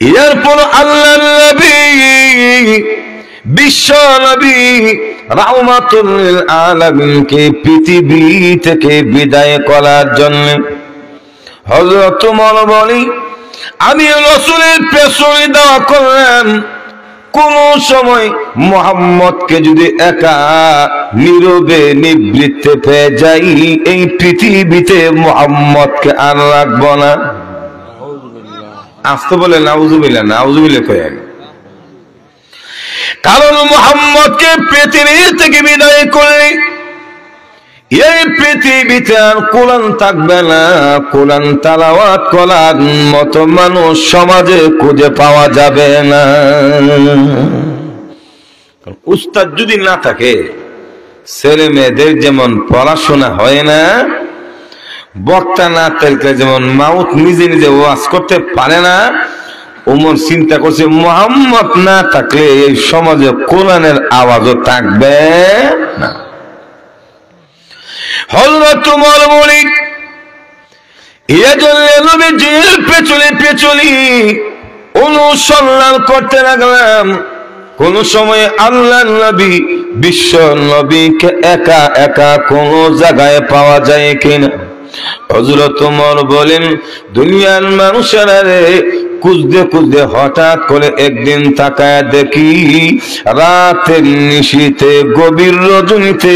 এরপর আল্লাহর নবী বিশ্ব নবী রাহমাতুল লিল আলামিনকে পৃথিবী থেকে বিদায় করার জন্য হযরত ওমর বলেন, আমি রাসূলের পেছনে দেওয়া করলাম, কোন সময় মুহাম্মদকে যদি একা নীরবে নিবৃত্তে পেয়ে যাই, এই পৃথিবীতে মুহাম্মদকে আর রাখবো না। আসতে বলে নাউজুবিল্লাহ, নাউজুবিল্লাহ কয়েন। কারণ মুহাম্মদকে পৃথিবী থেকে বিদায় করলে এই পৃথিবীতে আর কোরআন থাকবে না, কোরআন তেলাওয়াত করার মতো মানুষ সমাজে খুঁজে পাওয়া যাবে না। উস্তাদ যদি না থাকে, ছেলে মেয়েদের যেমন পড়াশোনা হয় না, বক্তা না থাকলে যেমন মাউথ নিজে নিজে ওয়াজ করতে পারে না, ওমর চিন্তা করছে মুহাম্মদ না থাকলে এই সমাজে কোরআনের আওয়াজও থাকবে না। হযরত ওমর বলেন, এজন্য নবীজির পেছনে পেছনে অনুসরণ করতে লাগলাম। কোন সময় আল্লাহর নবী বিশ্ব নবীকে একা একা কোন জায়গায় পাওয়া যায় কিনা। হযরত ওমর বলেন, দুনিয়ার মানুষেরা রে খুঁজতে খুঁজতে হঠাৎ করে একদিন তাকায় দেখি রাতের নিশীথে গভীর রজনীতে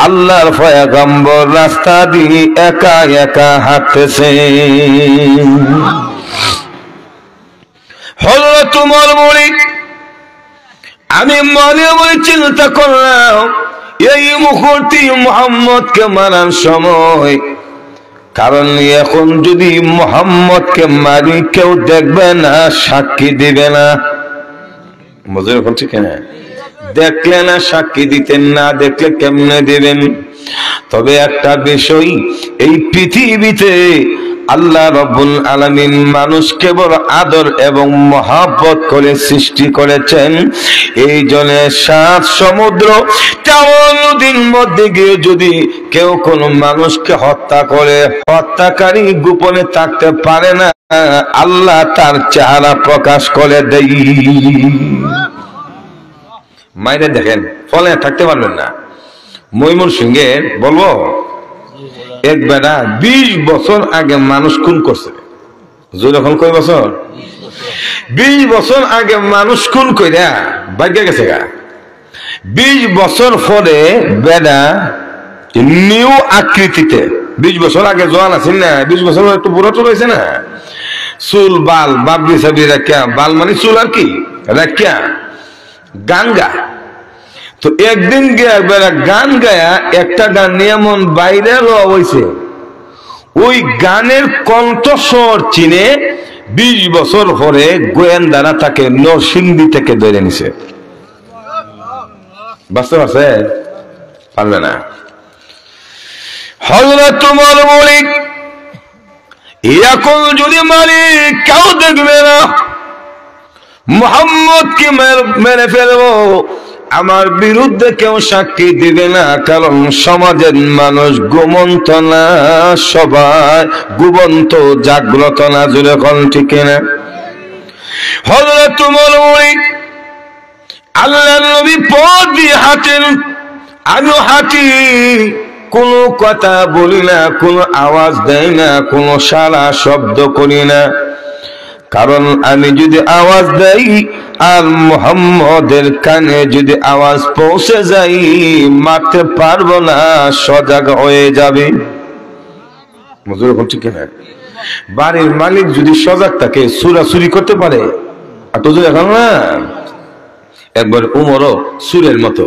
আল্লাহর পয়গম্বর রাস্তা দিয়ে একা একা হাঁটতেছে। হযরত ওমর বলেন, আমি মনে মনে চিন্তা করলাম, এই মুহূর্তে মুহাম্মদকে মারার সময়, কারণ এখন যদি মুহাম্মদকে মারি কেউ দেখবে না, সাক্ষী দিবে না। মজুর বলছি কেন? দেখলে না সাক্ষী দিতেন, না দেখলে কেমনে দিবেন? তবে একটা বিষয়, এই পৃথিবীতে আল্লাহ রাব্বুল আলামিন মানুষকে বড় আদর এবং মহব্বত করে সৃষ্টি করেছেন। এই জন্য 7 সমুদ্র 4 নদীর মধ্যে গিয়ে যদি কেউ কোনো মানুষকে হত্যা করে, হত্যাকারী গোপনে থাকতে পারে না, আল্লাহ তার চেহারা প্রকাশ করে দেয়। মাইরে দেখেন, ফলে থাকতে পারবেন না। ময়মনসিংহের বলবো, এক বেটা 20 বছর আগে মানুষ খুন করছে। যখন কয় বছর? 20 বছর আগে মানুষ খুন কইরা ভাগ্য গেছে গা। 20 বছর পরে বেটা নিউ আকৃতিতে, 20 বছর আগে জোয়ান আছেন না, 20 বছর একটু বুড়ো তো রয়েছে না, চুল বাল বাবরি সাবরি রাখিয়া, বাল মানে চুল আর কি রাখিয়া গান গা। তো একদিন গিয়া বেড়া গান গায়া একটা গান নিয়ে এমন বাইরে হয়েছে, ওই গানের কণ্ঠস্বর চিনে 20 বছর পরে গোয়েন্দারা তাকে নরসিংদী থেকে ধরে নিছে। বুঝতে পারছে? পারবে না। হযরত ওমর বলেন, এখন যদি মালিক কেউ দেখবে না, মুহাম্মদকে মেরে ফেলবো, আমার বিরুদ্ধে কেউ সাক্ষী দিবে না, কারণ সমাজের মানুষ ঘুমন্ত না, সবাই ঘুমন্ত জাগ্রত না। জুড়ে কোন ঠিক না? হযরত ওমর বলেন, আল্লাহর নবী পথ দিয়ে হাঁটেন, আমিও হাঁটি, কোনো কথা বলি না, কোনো আওয়াজ দেয় না, কোনো সারা শব্দ করি না। কারণ আমি যদি আওয়াজ দেই আর মুহাম্মদের কানে যদি আওয়াজ পৌঁছে যাই, মারতে পারবো না, সজাগ হয়ে যাবে। মজুর বলছি কেন? বাড়ির মালিক যদি সজাগ থাকে, চুরি করতে পারে। আর তো এখন না, একবার উমরও সুরের মতো।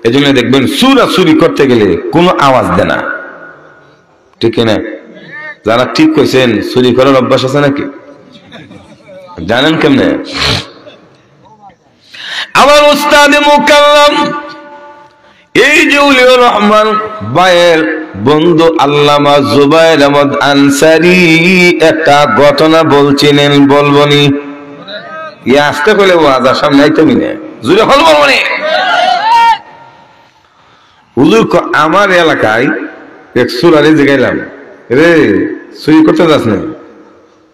এজন্য দেখবেন চুরি করতে গেলে কোনো আওয়াজ দেয় না, ঠিক না? যারা ঠিক কইছেন, চুরি করার অভ্যাস আছে নাকি? জানেন কেমনে? আমার উস্তাদ মুকাররম এই যে উলিউর রহমান ভাইয়ের বন্ধু আল্লামা জুবায়ের আহমদ আনসারী একটা ঘটনা বলছিলেন, বলবনি? ইয়ে আসতে কইলে ওয়াজ সামনে আইতেমি না, জুড়ে হল বলবনি? হুজুর আমার এলাকায় এক সুরারে জিগাইলাম, রে চুরি করতে যাস না?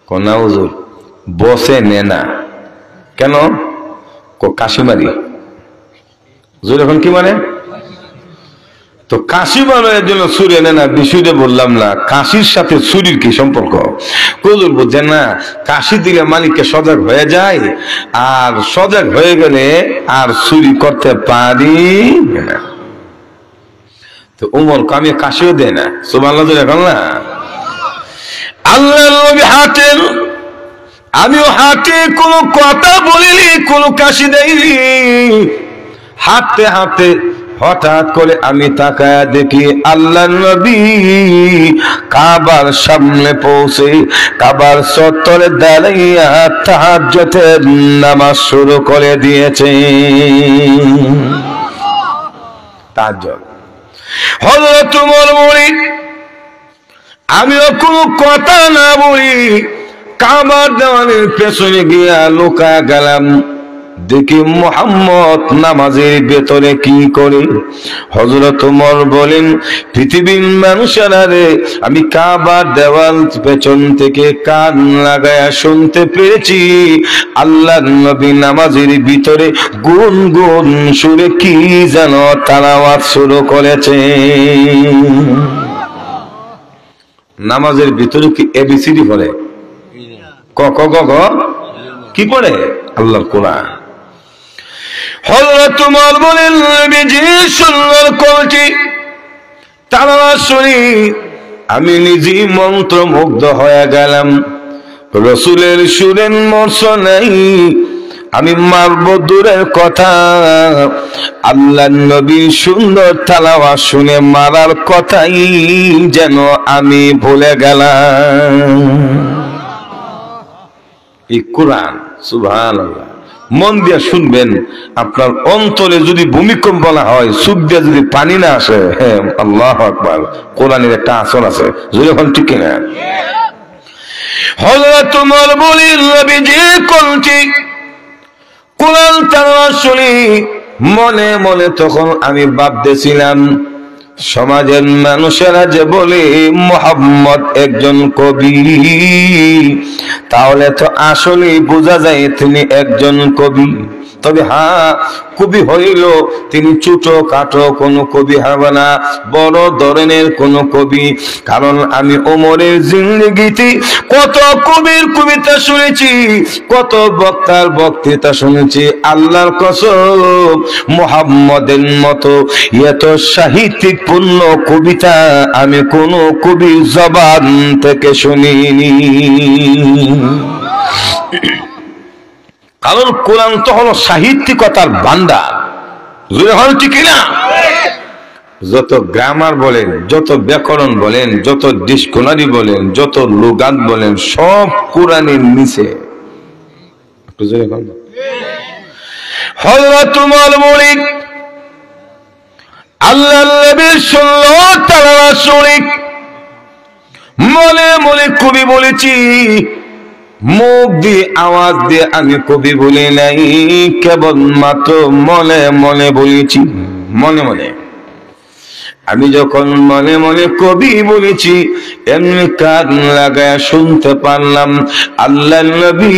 কন্যা হুজুর বসে নে না, কেন? কাশি মারি। এখন কি মানে? তো কাশি মারার জন্য ছুরি এনে না, বিষয়টা বললাম না। কাশির সাথে ছুরির কি সম্পর্ক? হুজুর বুঝছেন না, কাশি দিলে মালিককে সজাগ হয়ে যায়, আর সজাগ হয়ে গেলে আর চুরি করতে পারি না। তো ওমর আমি কাশিও দেয় না। সুবহানাল্লাহ এখন না, আল্লাহ নবী হাতের, আমিও হাতে কোনো কথা বলিনি, কোনো কাশি দেয়নি। হাঁটতে হাঁটতে হঠাৎ করে আমি তাকায়া দেখি আল্লাহ নবী কাবার সামনে পৌঁছে কাবার চত্বরে দাঁড়াইয়া তাহাজ্জুদের নামাজ শুরু করে দিয়েছে। তাহাজ্জুদ হযরত ওমর বলি, আমিও কোনো কথা না বলি কাবার দেওয়ালের পেছনে গিয়া লুকায়া গেলাম। দেখি মুহাম্মদ নামাজের ভেতরে কি করে। হযরত ওমর বলেন, পৃথিবীর মানুষেরা রে, আমি কাবার দেওয়াল পেছন থেকে কান লাগায়া শুনতে পেরেছি আল্লাহর নবী নামাজের ভিতরে গুনগুন সুরে কি যেন তেলাওয়াত শুরু করেছে। নামাজের ভিতরে কি এবিসিডি পড়ে? ক ক গ গ কি পড়ে? আল্লাহর কোরআন। হযরত ওমর বলেন, নবীজি সুন্দর কলটি তেলাওয়াত শুনি আমি নিজেই মন্ত্রমুগ্ধ হয়ে গেলাম। রাসূলের সুরের মর্ষ নাই, আমি মারব দূরের কথা, আল্লাহর নবীর সুন্দর তেলাওয়াত শুনে মারার কথাই যেন আমি ভুলে গেলাম। এই কোরআন, সুবহানাল্লাহ। মন দিয়ে শুনবেন, আপনার অন্তরে যদি ভূমিকম্প না হয়, চোখ দিয়ে যদি পানি না আসে, হ্যাঁ আল্লাহু আকবার, কোরআনের একটা আসর আছে। যখন ঠিক কিনা? হযরত ওমর বলেন, নবীজি কোনটি কোরআন তেলাওয়াত শুনি মনে মনে তখন আমি ভাবতেছিলাম, সমাজের মানুষেরা যে বলে মুহাম্মদ একজন কবি, তাহলে তো আসলে বোঝা যায় তিনি একজন কবি। তবে হ্যাঁ, কবি হইল তিনি ছোট খাটো কোনো কবি হবে না, বড় ধরনের কোন কবি। কারণ আমি ওমরের জিন্দেগিতে কত কবির কবিতা শুনেছি, কত বক্তার বক্তৃতা শুনেছি। আল্লাহর কসম, মুহাম্মদের মতো এত সাহিত্যিক পূর্ণ কবিতা আমি কোন কবির জবান থেকে শুনিনি। কারণ কোরআন তো হলো সাহিত্যিকতার ভান্ডার। ঠিক না? যত গ্রামার বলেন, যত ব্যাকরণ বলেন, যত ডিকশনারি বলেন, যত লুগাত বলেন, সব কোরআনের নিচে। হযরত ওমর বলেন, আল্লাহর নবীর সুন্নাত তেলাওয়াত শুনি মনে মনে কবি বলেছি, মুখ দিয়ে আওয়াজ দিয়ে আমি কবি বলি নাই, কেবল মাত্র মনে মনে বলেছি। মনে মনে আমি যখন মনে মনে কবি বলেছি, এমনি কান লাগায় শুনতে পারলাম আল্লাহর নবী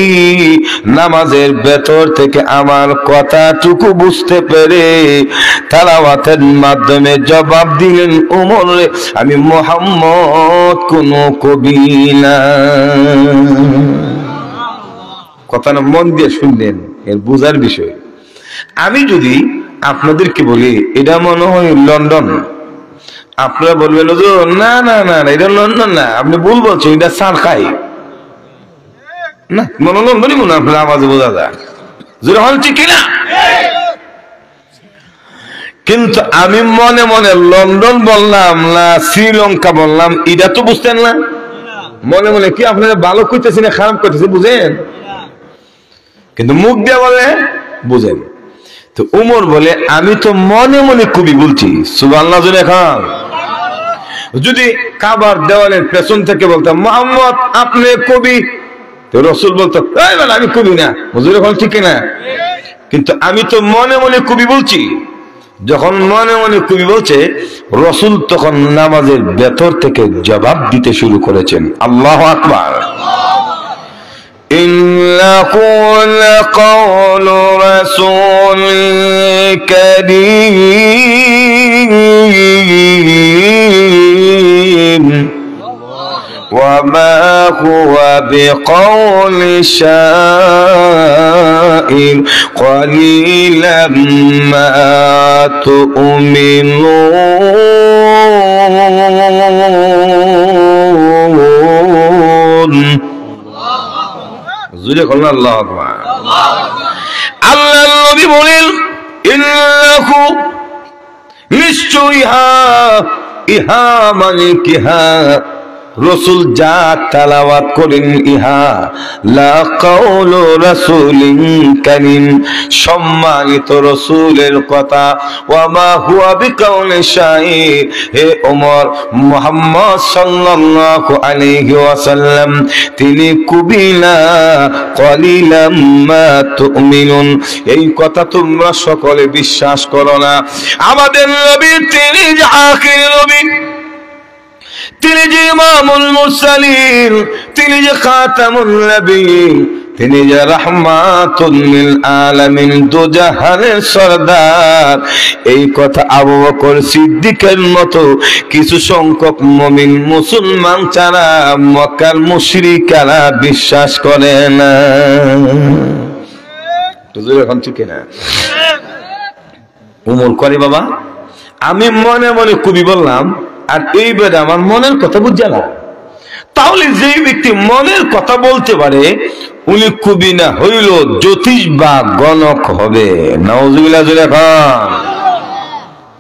নামাজের ভেতর থেকে আমার কথাটুকু বুঝতে পেরে তেলাওয়াতের মাধ্যমে জবাব দিলেন, ওমর আমি মুহাম্মদ কোন কবি না। কথাটা মন দিয়ে শুনলেন, এর বুঝার বিষয়। আমি যদি আপনাদেরকে বলি এটা মনে হয় লন্ডন, আপনারা বলবেন না না না এটা লন্ডন না, আপনি ভুল বলছেন, এটা সারখাই না, মনে লন্ডনই মনে আপনার আওয়াজে বোঝা যায়। ঠিক না? কিন্তু আমি মনে মনে লন্ডন বললাম না শ্রীলঙ্কা বললাম, এটা তো বুঝতেন না। মনে মনে কি আপনারা ভালো করতেছি না খারাপ করতেছি বুঝেন, কিন্তু মুখ দিয়ে বলে বুঝেন। তো ওমর বলে, আমি তো মনে মনে কবি বলছি। সুবহানাল্লাহ। এখন যদি কাবার দেওয়ালের পেছন থেকে বলতাম মুহাম্মদ আপনি কবি, তো রাসূল বলতো আমি কবি না। হুজুর এখন ঠিক না? কিন্তু আমি তো মনে মনে কবি বলছি। যখন মনে মনে কবি বলছে, রাসূল তখন নামাজের ভেতর থেকে জবাব দিতে শুরু করেছেন। আল্লাহু আকবার। إن نقول لقول رسول كريم وما هو بقول شاعر قليلا ما تؤمنون আল্লাহু আকবার। আল্লাহর নবী বলেন ইন্নাহু নিশ্চয়ই ইহা মানে কিহা রাসূল যা তেলাওয়াত করেন ইহা লা কাউলু রাসূলিন কারীম সম্মানিত রাসূলের কথা ওয়া মা হুয়া বিকাউলি শাইর হে ওমর মুহাম্মদ সাল্লাল্লাহু আলাইহি ওয়াসাল্লাম তিনি কুবিলা কলিলাম মা তুমিনুন এই কথা তোমরা সকলে বিশ্বাস করো না। আমাদের নবী তিনি যে আখির নবী, তিনি যে ইমামুল মুরসালিন, তিনি যে খাতামুন নবিয়্যিন, তিনি যে রাহমাতুল লিল আলামিন, দুজাহানের সরদার। এই কথা আবু বকর সিদ্দিকের মতো কিছু সংখ্যক মুমিন মুসলমান ছাড়া মক্কার মুশরিকরা বিশ্বাস করে না। হুজুর এখন ঠিক না? উমর করে বাবা আমি মনে মনে কবি বললাম আর এইবারে আমার মনের কথা বুঝছে না। তাহলে যে ব্যক্তি মনের কথা বলতে পারে উনি কবি না হইল জ্যোতিষ বা গণক হবে। নাউজুবিল্লাহ জোরে খান।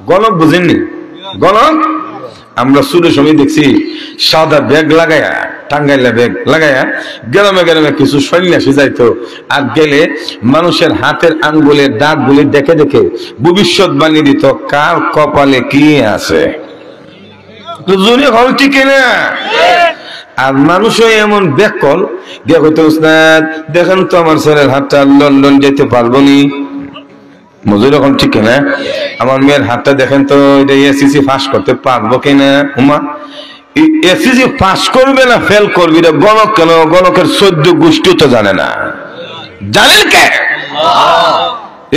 গণক বুঝেননি? গণক আমরা শুরু সময় দেখছি সাদা ব্যাগ লাগায়া, টাঙ্গাইলা ব্যাগ লাগায়া গ্রামে গ্রামে কিছু সন্ন্যাসী যাইতো আর গেলে মানুষের হাতের আঙ্গুলের দাগগুলি দেখে দেখে ভবিষ্যৎবাণী দিত কার কপালে কি আছে। আর মানুষও এমন ব্যাকল দেখেন তো আমার ছেলের হাতটা লন্ডন যেতে পারবো নি, মজুর এখন ঠিক কিনা? আমার মেয়ের হাতটা দেখেন তো এসিসি পাস করতে পারবো কিনা? উমা এসিসি পাস করবে না ফেল করবি রে গণক কেন? গণকের 14 গোষ্ঠী তো জানে না, জানেন কে?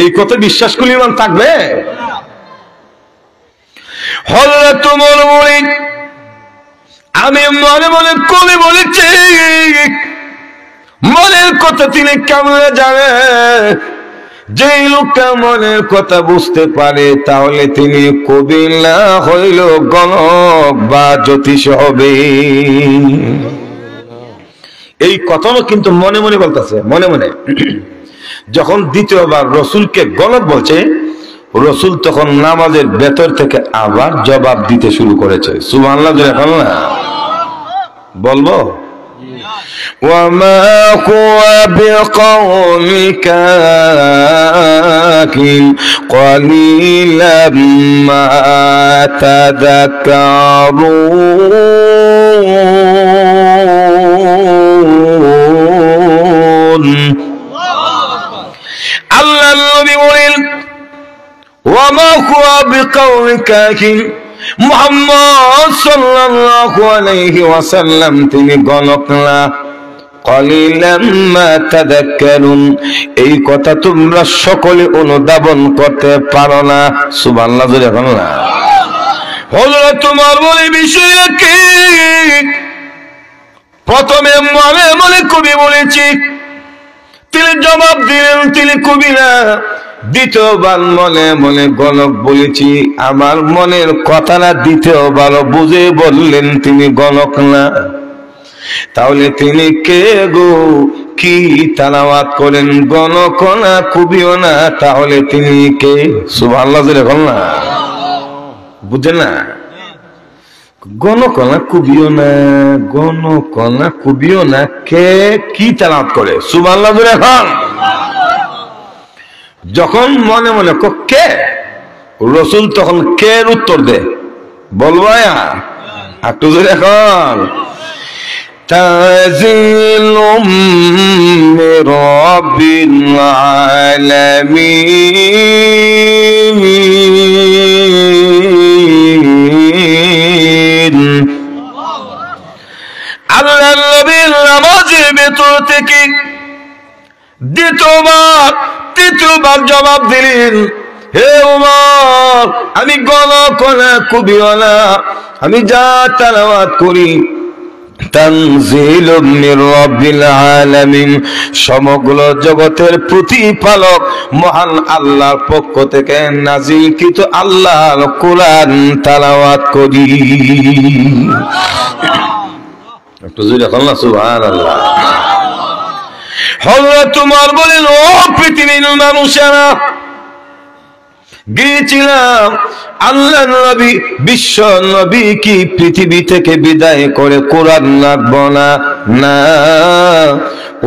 এই কথা বিশ্বাস করলে ইমান থাকবে? হযরত ওমর বলেন আমি মনে মনে করে বলেছি মনের কথা তিনি কেমন জানে? যে লোকটা মনের কথা বুঝতে পারে তাহলে তিনি কবি না হইল গণক বা জ্যোতিষ হবে। এই কথাও কিন্তু মনে মনে বলতেছে, মনে মনে। যখন দ্বিতীয়বার রসুলকে গণক বলছে রসুল তখন নামাজের ভেতর থেকে আবার জবাব দিতে শুরু করেছে। সুবহানাল্লাহ এখন না বলবো وما هو بقول كاهن قليلا ما تذكرون আল্লাহ নবী বলেন وما هو بقول كاهن মুহাম্মদ সাল্লাল্লাহু আলাইহি ওয়াসাল্লাম তিনি গণক না। কলিলাম মা তাযাক্কারুন এই কথা তোমরা সকলে অনুধাবন করতে পারো না। সুবহানাল্লাহ জোরে বলো না। হযরত তোমার বলে বিষয় কি? প্রথমে মনে মনে কবি বলেছি, তিনি জবাব দিলেন তিনি কবি না। দ্বিতীয়বার মনে মনে গণক বলেছি, আমার মনের কথাটা দ্বিতীয়বার বুঝে বললেন তিনি গণক না। তাহলে তিনি কে গো? কি তেলাওয়াত করেন? গণক না কবিও না, তাহলে তিনি কে? সুবহানাল্লাহ বল না, বুঝেন না? গণক না কবিও না, গণক না কবিও না, কে কি তেলাওয়াত করে? সুবহানাল্লাহ এখন যখন মনে মনে কে রসুল তখন কে উত্তর দে বলবো একটু জোরে এখন তানজিলুম মির রাব্বিল আলামিন। আল্লাহর নবীর নামাজের ভেতর থেকে তৃতীয়বার জবাব দিলেন, হে উমর, আমি গণকনা কবিওয়ালা, আমি যা তেলাওয়াত করি তানজিলুম মির রাব্বিল আলামিন, সমগ্র জগতের প্রতিপালক মহান আল্লাহর পক্ষ থেকে নাজিলকৃত আল্লাহর কোরআন তেলাওয়াত করি। একটু জোরে বলুন সুবহানাল্লাহ। হযরত উমর বলেন, ও পৃথিবীর মানুষেরা, গিয়েছিলাম আল্লাহর নবী বিশ্ব নবী কি পৃথিবী থেকে বিদায় করে কোরআন রাখব না? না,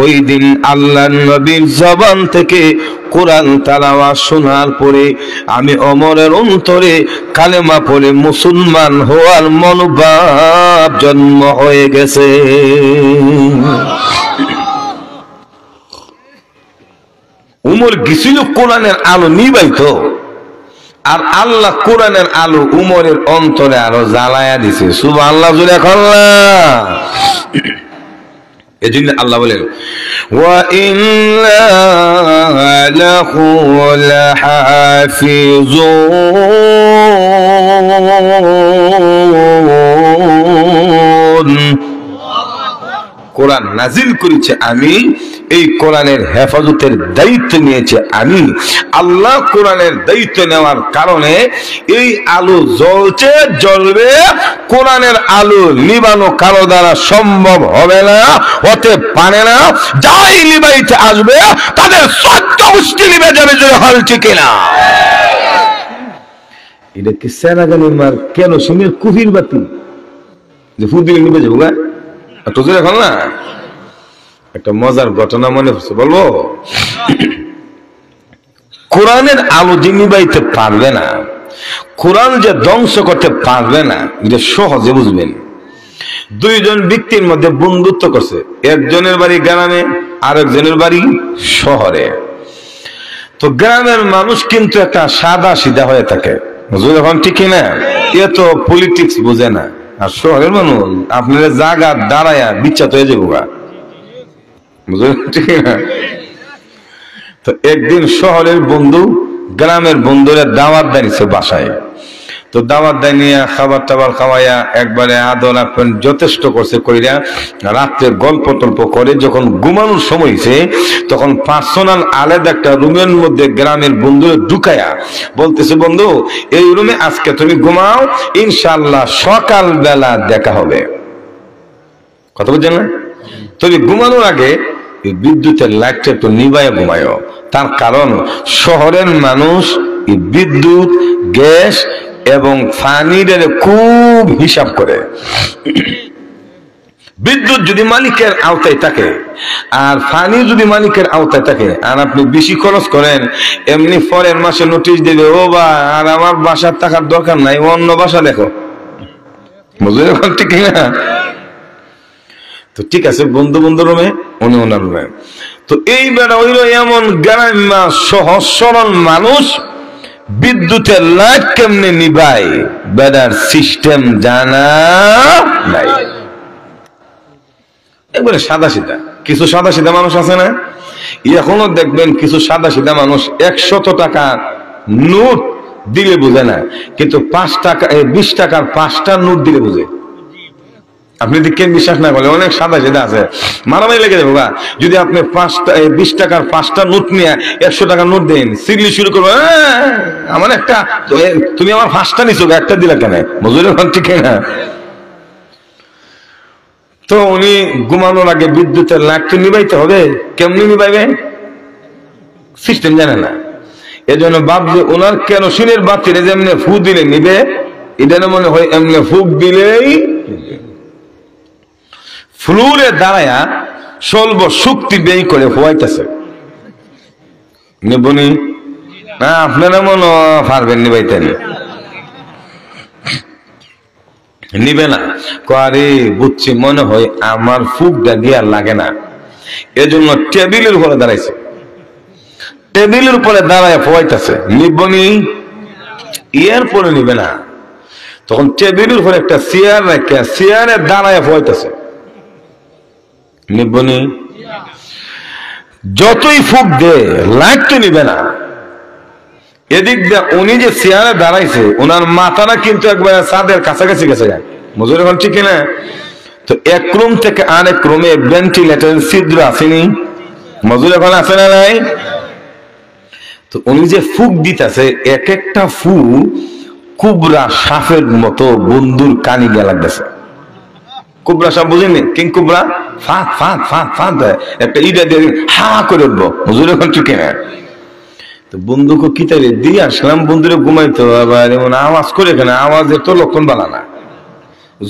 ওই দিন আল্লাহর নবীর জবান থেকে কোরআন তেলাওয়াত শোনার পরে আমি ওমরের অন্তরে কালেমা পড়ে মুসলমান হওয়ার মনোভাব জন্ম হয়ে গেছে। উমর গেছিল কোরআনের আলো নিবাইতো, আর আল্লাহ কোরআনের আলো উমরের অন্তরে আরো জ্বালায়া দিছে। সুবহানাল্লাহ জুড়ে আল্লাহ। এজন্য আল্লাহ বলেন, ওয়া ইন্না লাহু লাহাফিজুন, কোরআন নাজিল করেছে আমি, এই কোরআনের হেফাজতের দায়িত্ব নিয়েছে আমি। আল্লাহ কোরআনের দায়িত্ব নেওয়ার কারণে এই আলো জ্বলছে, জ্বলবে। কোরআনের আলো নিবানো কারো দ্বারা সম্ভব হবে না, হতে পারে না। যাই নিবাইতে আসবে তাদের সত্য গোষ্ঠী নিবে যাবে, যে হল ঠিক না। এটা কি সেনাগানিমার কেন সুমের কুফির বাতি যে ফুদিলে নিবে যাবো গা? তো এখন না একটা মজার ঘটনা মনে পড়ছে, বলবো? কোরআনের আলো যে নিবাইতে পারবে না, কোরআন যে ধ্বংস করতে পারবে না, এটা সহজে বুঝবেন। দুইজন ব্যক্তির মধ্যে বন্ধুত্ব করছে, একজনের বাড়ি গ্রামে, আরেকজনের বাড়ি শহরে। তো গ্রামের মানুষ কিন্তু একটা সাদা সিধা হয়ে থাকে, যখন ঠিক না, এ তো পলিটিক্স বোঝে না। আর শহরের মানুষ আপনার জায়গা দাঁড়ায়া বিচ্ছাত হয়ে যাবো গা, ঠিক না? তো একদিন শহরের বন্ধু গ্রামের বন্ধুরা দাওয়াত দিয়েছে বাসায়। তো দাওয়াত দেয় নিয়ে খাবার টাবার খাওয়াইয়া একবারে আদর আপ্যায়ন যথেষ্ট করছে, কইরা রাত্রে গল্প টল্প করে যখন ঘুমানোর সময় হয়েছে, তখন পার্সোনাল আলাদা একটা রুমের মধ্যে গ্রামের বন্ধুরা ঢুকায়া বলতেছে, বন্ধু এই রুমে আজকে তুমি ঘুমাও, ইনশাআল্লাহ সকাল বেলা দেখা হবে। কথা বুঝছেন না? তবে ঘুমানোর আগে বিদ্যুতের লাইটটা একটু নিবাইয়া ঘুমায়। তার কারণ শহরের মানুষ বিদ্যুৎ, গ্যাস এবং পানির খুব হিসাব করে। বিদ্যুৎ যদি মালিকের আওতায় থাকে আর পানি যদি মালিকের আওতায় থাকে, আর আপনি বেশি খরচ করেন, এমনি পরের মাসে নোটিশ দেবে, ও বা আর আমার বাসার টাকার দরকার নাই, অন্য বাসা দেখো। বুঝলেন ঠিক না? তো ঠিক আছে, বন্ধু বন্ধু রুমে, উনি ওনার রুমে। তো এই বেড়া হইল এমন গ্রাম্য সহজ সরল মানুষ, বিদ্যুতের লাইট কেমনে নিবাই বেড়ার সিস্টেম জানা নাই। একবারে সাদা সিধা। কিছু সাদা সিধা মানুষ আছে না, এখনো দেখবেন কিছু সাদা সিধা মানুষ 100 টাকা নোট দিলে বুঝে না, কিন্তু 5 টাকা 20 টাকার 5টা নোট দিলে বুঝে। আপনি দেখেন, বিশ্বাস না করলে অনেক সাদা সিধা আছে, মারামারি লেগে যাবো গা। যদি আপনি 20 টাকার 5টা নোট নিয়ে 100 টাকার নোট দেন, সিগলি শুরু করবো, আমার একটা, তুমি আমার 5টা নিছো, একটা দিলা কেন? মজুরি ঠিক না? তো উনি ঘুমানোর আগে বিদ্যুতের লাইট তো নিবাইতে হবে, কেমনি নিবাইবে সিস্টেম জানে না। এজন্য ভাবছে ওনার কেরোসিনের বাতির যেমনি ফু দিলে নিবে, এটা মনে হয় এমনি ফুক দিলেই ফ্লোরে দাঁড়ায়া স্বল্প শক্তি ব্যয় করে হওয়াইতেছে। নিবনি না? আপনারা মনে পারবেন নিবাইতে? নিবে না। আরে বুঝছি, মনে হয় আমার ফুকটা দিয়ে আর লাগে না, এজন্য টেবিলের উপরে দাঁড়াইছে, টেবিলের উপরে দাঁড়ায় ফোয়াইতেছে। নিবনি? এর পরে নিবে না। তখন টেবিলের উপরে একটা চেয়ার রেখে চেয়ারে দাঁড়ায় ফোয়াইতেছে। নিবনি? যতই ফুক দে লাইট তো নিবে না। এদিক দিয়ে উনি যে চেয়ারে দাঁড়াইছে ওনার মাথাটা কিন্তু একবার ছাদের কাছাকাছি গেছে যায়, মজুর এখন ঠিক না? তো এক রুম থেকে আরেক রুমে ভেন্টিলেটর ছিদ্র আসেনি, মজুর এখন আছে না নাই? তো উনি যে ফুক দিতেছে এক একটা ফুক কুবরা সাপের মতো বন্ধুর কানি গিয়ে লাগতেছে। কুবরা সাপ বুঝেনি? কিং কুবরা ফাঁক ফাঁক ফাঁক ফাঁক দেয়, একটা ইটা দিয়ে হা করে উঠবো, হুজুর এখন ঠিক না? তো বন্ধুকে কি তাই দিয়ে আসলাম, বন্ধুরে ঘুমাইতো আবার এমন আওয়াজ করে কেন, আওয়াজের তো লক্ষণ বালা না।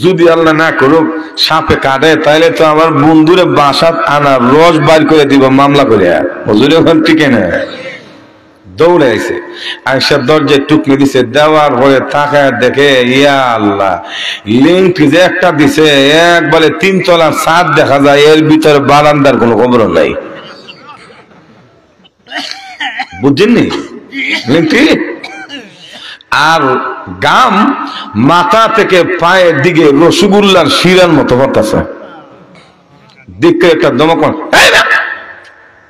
যদি আল্লাহ না করুক সাপে কাটে তাইলে তো আমার বন্ধুরে বাসাত আনা রস বাইর করে দিব মামলা করে, হুজুর এখন ঠিক না? দৌড়ে আইছে, আয়সার দরজায় টুকনি দিছে, দেওয়ার পরে তাকায় দেখে ইয়া আল্লাহ, লিঙ্ক যে একটা দিছে একবারে 3 তলার ছাদ দেখা যায়, এর ভিতরে বারান্দার কোনো খবর নাই। বুঝছেননি লিঙ্কটি? আর গাম মাথা থেকে পায়ের দিকে রসগোল্লার শিরার মতো পড়তেছে। দেখে একটা দমকন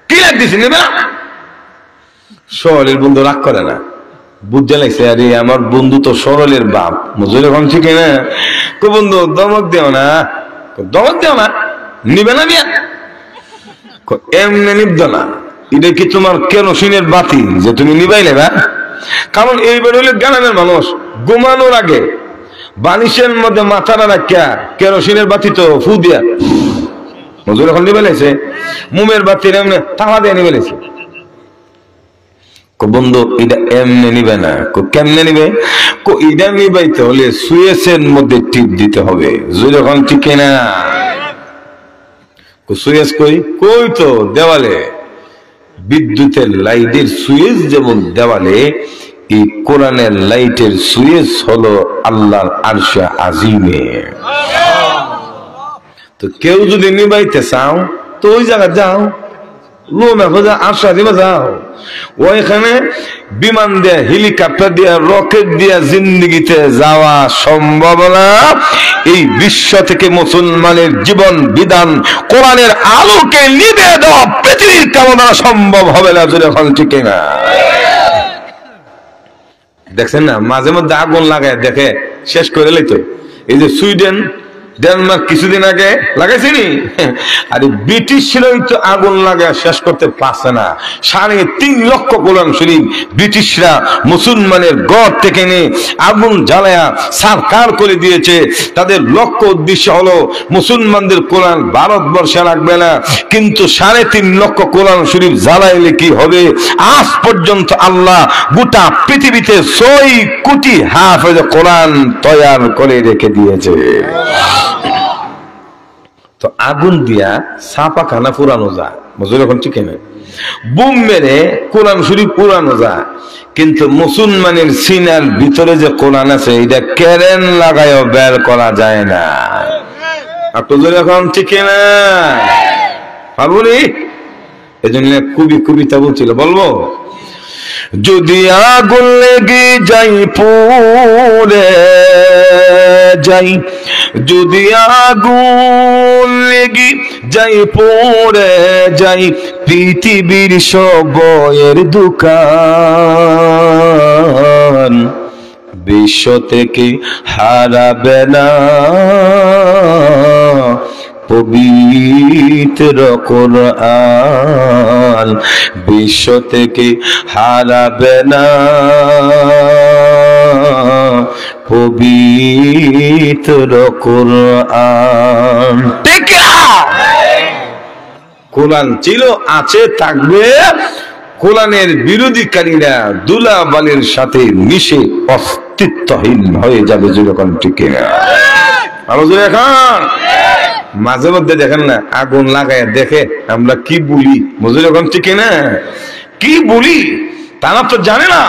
কি লাগ দিছি নেবে না, সরলের বন্ধু রাগ করে না, বুঝতে লাগছে আরে আমার বন্ধু তো সরলের বাপ, মজুর এখন ঠিক না? তো বন্ধু দমক দেও না, দমক দেও না, নিবে না মিয়া? এমনি নিবদ না, এটা কি তোমার কেরোসিনের বাতি যে তুমি নিবাই নেবা? কারণ এইবার হলে গ্রামের মানুষ ঘুমানোর আগে বালিশের মধ্যে মাথাটা রাখিয়া কেরোসিনের বাতি তো ফু দিয়া, মজুর এখন নিবে লাগছে মোমের বাতি এমনি তাওয়া দিয়ে নিবে লাগছে। বন্ধু এটা এমনি নিবে না, কেমনে নিবে? এটা নিবাইতে হলে সুয়েসের মধ্যে টিপ দিতে হবে, যখন ঠিক না? সুয়েস কই কই তো দেওয়ালে, বিদ্যুতের লাইটের সুয়েস যেমন দেওয়ালে, এই কোরআনের লাইটের সুয়েস হলো আল্লাহর আরশে আজিমে। তো কেউ যদি নিবাইতে চাও তো ওই জায়গা যাও, যাও, ওইখানে বিমান দিয়ে হেলিকপ্টার দিয়ে রকেট দিয়ে জিন্দিগিতে যাওয়া সম্ভব না। এই বিশ্ব থেকে মুসলমানের জীবন বিধান কোরআনের আলোকে নিভে দেওয়া পৃথিবীর কামনা সম্ভব হবে না, যখন ঠিক না? দেখছেন না মাঝে মধ্যে আগুন লাগায় দেখে শেষ করে লইতো। এই যে সুইডেন ডেনমার্ক কিছুদিন আগে লাগাইছিনি, আরে ব্রিটিশরাই তো আগুন লাগায় শেষ করতে পারছে না। 3.5 লক্ষ কোরআন শরীফ ব্রিটিশরা মুসলমানের গড় থেকে নিয়ে আগুন জ্বালায়া সারকার করে দিয়েছে। তাদের লক্ষ্য উদ্দেশ্য হলো মুসলমানদের কোরআন ভারতবর্ষে লাগবে না, কিন্তু 3.5 লক্ষ কোরআন শরীফ জ্বালাইলে কি হবে? আজ পর্যন্ত আল্লাহ গোটা পৃথিবীতে 6 কোটি হাফেজ কোরআন তৈরি করে রেখে দিয়েছে। তো আগুন দিয়া ছাপা খানা পুরানো যায়, মজুর এখন ঠিক না? বুম মেরে কোরআন শরীফ পুরানো যায়, কিন্তু মুসলমানের সিনার ভিতরে যে কোরআন আছে এটা কেরেন লাগায়ও বের করা যায় না। আপনাদের এখন ঠিক না? পারবনি? এই জন্য কবিতা বলছিল, বলবো? যদি আগুন লেগে যাই পুড়ে যাই, যদি আগুন লেগে যাই পড়ে যাই, পৃথিবীর সব বইয়ের দোকান বিশ্ব থেকে হারাবে না পবিত্র কোরআন, বিশ্ব থেকে হারাবে না পবিত্র কোরআন। কোরআন ছিল, আছে, থাকবে। কোরআনের বিরোধীকারীরা দুলাবালির সাথে মিশে অস্তিত্বহীন হয়ে যাবে, যখন ঠিক না? এখন মাঝে মধ্যে দেখেন না আগুন লাগায় দেখে আমরা কি বলি, মজুর এখন ঠিক না? কি বলি তারা তো জানে না।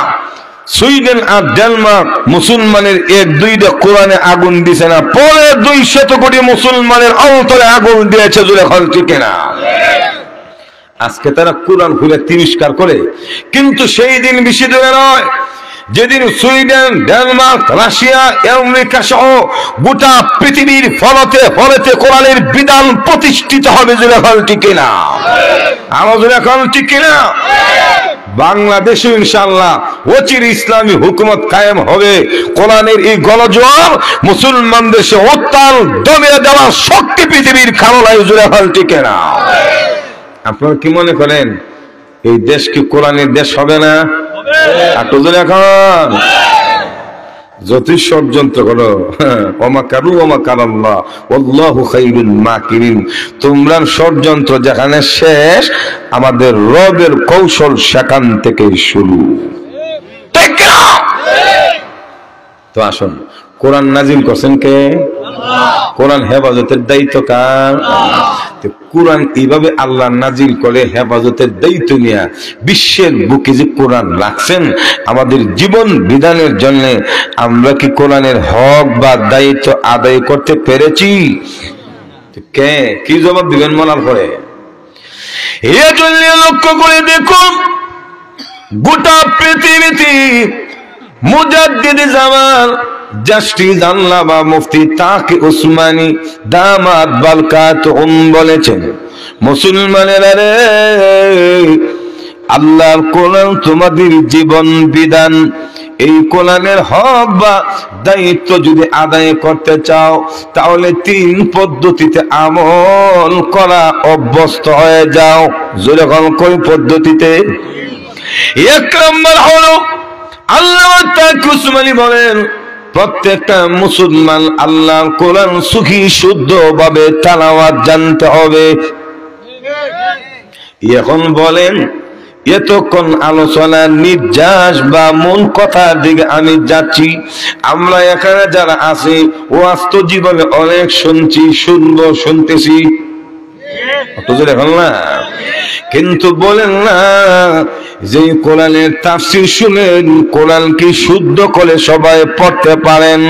সুইডেন আর ডেনমার্ক মুসলমানের 1-2টা কোরআনে আগুন দিছে না, পরে 200 কোটি মুসলমানের অন্তরে আগুন দিয়েছে, এখন ঠিক না? আজকে তারা কোরআন খুলে তিরস্কার করে, কিন্তু সেই দিন বেশি দূরে নয় যেদিন সুইডেন, ডেনমার্ক, রাশিয়া, আমেরিকা সহ গোটা পৃথিবীর ফলতে কোরআনের বিধান প্রতিষ্ঠিত হবে, জোরে বল ঠিক কিনা? আমার জোরে এখন ঠিক কিনা? বাংলাদেশে ইনশাআল্লাহ অচির ইসলামী হুকুমত কায়েম হবে। কোরআনের এই গণজোয়ার মুসলমানদের সে উত্তাল দমিয়ে দেওয়ার শক্তি পৃথিবীর কারণে, জোরে বল ঠিক কিনা? আপনারা কি মনে করেন এই দেশ কি কোরআনের দেশ হবে না? এখন যতই ষড়যন্ত্র করো, তোমরা ষড়যন্ত্র যেখানে শেষ, আমাদের রবের কৌশল সেখান থেকে শুরু। তো আসুন, কোরআন নাজিল করছেন কে? কোরআন হেফাজতের দায়িত্ব কার? কোরআন এইভাবে আল্লাহ নাজিল করে হেফাজতের দায়িত্ব নিয়ে বিশ্বের বুকে যে কোরআন রাখছেন আমাদের জীবন বিধানের জন্য, আমরা কি কোরআনের হক বা দায়িত্ব আদায় করতে পেরেছি? কে কি জবাব দিবেন মনার পরে? লক্ষ্য করে দেখুন, গোটা পৃথিবীতে মুজাদ্দিদ জামান জাস্টিস আল্লামা মুফতি তাকি উসমানী দামাত বারকাতুহুম বলেছেন, মুসলমানেরা রে, আল্লাহর কোরআন তোমাদের জীবন বিধান। এই কোরআনের হক বা দায়িত্ব যদি আদায় করতে চাও, তাহলে 3 পদ্ধতিতে আমল করা অভ্যস্ত হয়ে যাও। যেরকম কোন পদ্ধতিতে? 1 নম্বর হলো, আল্লামা তাকি উসমানী বলেন, প্রত্যেকটা মুসলমান আল্লাহর কোরআন সুখী শুদ্ধ ভাবে তেলাওয়াত জানতে হবে। এখন বলেন, এতক্ষণ আলোচনার নির্যাস বা মূল কথার দিকে আমি যাচ্ছি। আমরা এখানে যারা আছি ওয়াজ তো জীবনে অনেক শুনছি, শুনতেছি, এখন না, কিন্তু বলেন না যে কোরআনের তাফসীর শুনেন, কোরআন কি শুদ্ধ করে সবাই পড়তে পারেন?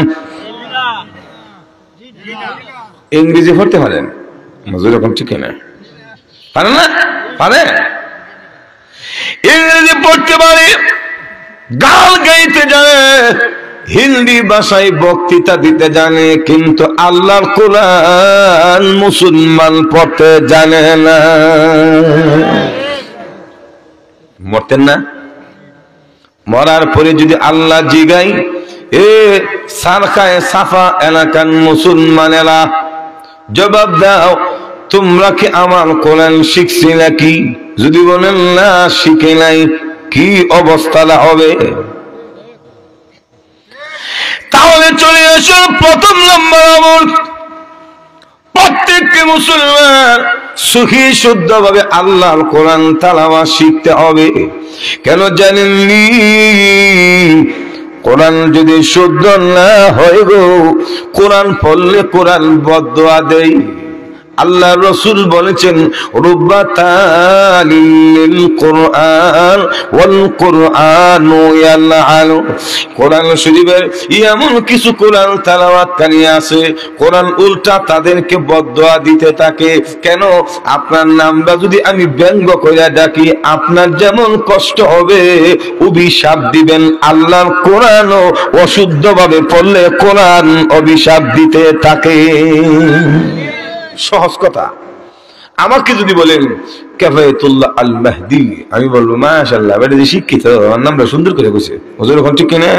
ইংরেজি পড়তে পারেন? এরকম ঠিক না, পারেন না? পারে, ইংরেজি পড়তে পারে, গান গাইতে জানে, হিন্দি ভাষায় বক্তৃতা দিতে জানে, কিন্তু আল্লাহর কোরআন মুসলমান পড়তে জানে না। মরতেন না? মরার পরে যদি আল্লাহ জিগাই, এ সারকায় সাফা এলাকার মুসলমানেরা জবাব দাও, তোমরা কি আমার কোরআন শিখছি নাকি? যদি বলেন না শিখে নাই, কি অবস্থাটা হবে? তাহলে চলে আসুন প্রথম নম্বর আমল, প্রত্যেককে মুসলমান সুখী শুদ্ধ ভাবে আল্লাহর কোরআন তেলাওয়াত শিখতে হবে। কেন জানেননি? কোরআন যদি শুদ্ধ না হয় গো, কোরআন পড়লে কোরআন বদদুয়া দেয়। আল্লাহ রসুল বলেছেন, রুব্বা তালিল কোরআন ওয়াল কোরআনু ইয়ালআনু। কোরআন শরীফের এমন কিছু কোরআন তেলাওয়াতকারী আছে, কোরআন উল্টা তাদেরকে বদদুয়া দিতে থাকে। কেন? আপনার নামটা যদি আমি ব্যঙ্গ করে ডাকি, আপনার যেমন কষ্ট হবে, অভিশাপ দিবেন। আল্লাহর কোরআনও অশুদ্ধভাবে পড়লে কোরআন অভিশাপ দিতে থাকে। সহজ কথা। আমাকে যদি বলেন কাফায়াতুল্লাহ আল মাহদি, আমি বলবো মাশাআল্লাহ, বেটা যে শিক্ষিত, নামটা সুন্দর করে কইছে, হুজুর এখন ঠিক কিনা?